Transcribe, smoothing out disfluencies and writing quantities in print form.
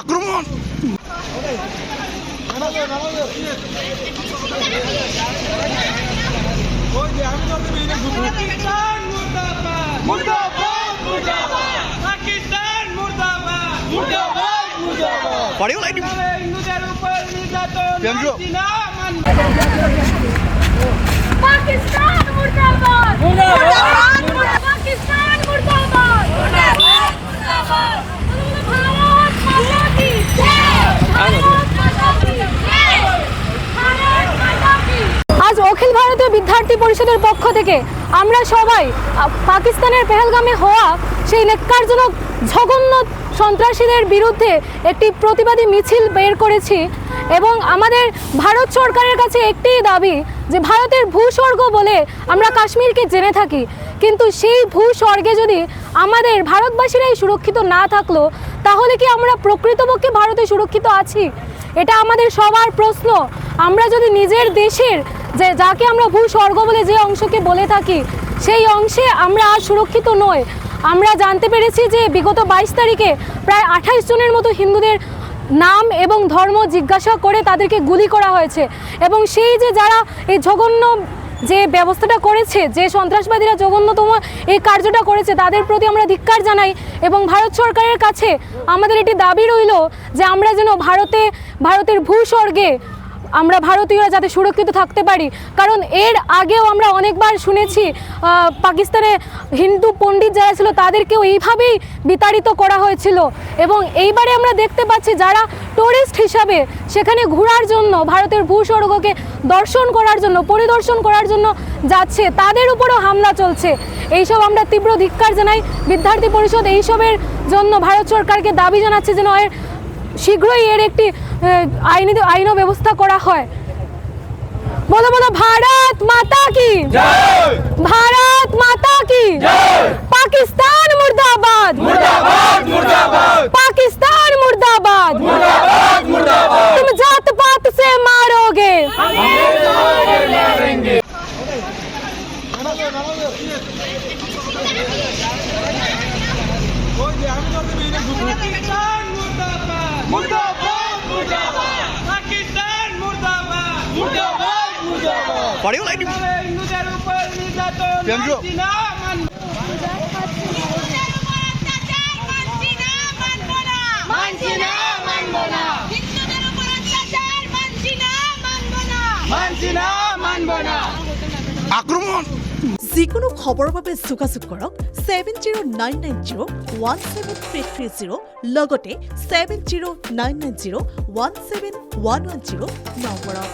আক্রমণ। পরেও লাইট পাকিস্তান মুর্দাবাদ মুর্দাবাদ পাকিস্তান মুর্দাবাদ মুর্দাবাদ মুর্দাবাদ ভারত মাতা কি জয় ভারত মাতা কি জয় ভারত মাতা কি। আজ অখিল ভারতীয় বিদ্যার্থী পরিষদের পক্ষ থেকে আমরা সবাই পাকিস্তানের পেহেলগামে হওয়া সেই ন্যাক্কারজনক জঘন্য সন্ত্রাসীদের বিরুদ্ধে একটি প্রতিবাদী মিছিল বের করেছি এবং আমাদের ভারত সরকারের কাছে একটিই দাবি যে ভারতের ভূস্বর্গ বলে আমরা কাশ্মীরকে জেনে থাকি, কিন্তু সেই ভূস্বর্গে যদি আমাদের ভারতবাসীরাই সুরক্ষিত না থাকলো তাহলে কি আমরা প্রকৃতপক্ষে ভারতে সুরক্ষিত আছি? এটা আমাদের সবার প্রশ্ন। আমরা যদি নিজের দেশের যে যাকে আমরা ভূস্বর্গ বলে যে অংশকে বলে থাকি সেই অংশে আমরা আজ সুরক্ষিত নই। আমরা জানতে পেরেছি যে বিগত 22 তারিখে প্রায় 28 জনের মতো হিন্দুদের নাম এবং ধর্ম জিজ্ঞাসা করে তাদেরকে গুলি করা হয়েছে এবং সেই যে যারা এই জঘন্য যে ব্যবস্থাটা করেছে, যে সন্ত্রাসবাদীরা জঘন্যতম এই কার্যটা করেছে তাদের প্রতি আমরা ধিক্কার জানাই এবং ভারত সরকারের কাছে আমাদের এটি দাবি রইল যে আমরা যেন ভারতের ভূস্বর্গে আমরা ভারতীয়রা যাতে সুরক্ষিত থাকতে পারি। কারণ এর আগেও আমরা অনেকবার শুনেছি পাকিস্তানে হিন্দু পণ্ডিত যারা ছিল তাদেরকেও এইভাবেই বিতাড়িত করা হয়েছিল এবং এইবারে আমরা দেখতে পাচ্ছি যারা টুরিস্ট হিসাবে সেখানে ঘোরার জন্য ভারতের ভূস্বর্গকে দর্শন করার জন্য পরিদর্শন করার জন্য যাচ্ছে তাদের উপরও হামলা চলছে। এইসব আমরা তীব্র ধিক্কার জানাই। বিদ্যার্থী পরিষদ এইসবের জন্য ভারত সরকারকে দাবি জানাচ্ছে যেন এর শীঘ্রই এর একটি আইন ব্যবস্থা করা হয়। বলো বলো ভারত মাতা কি জয়, ভারত মাতা কি জয়, পাকিস্তান মুর্দাবাদ মুর্দাবাদ মুর্দাবাদ, পাকিস্তান मुर्दाबाद मुर्दाबाद मुर्दाबाद, तुम जात पात से मारोगे हम मारेंगे। পরেও লাইট আক্রমণ। যিকোনো খবৰৰ বাবে যোগাযোগ কৰক 7099017330 লগতে 7099017110 নম্বৰত।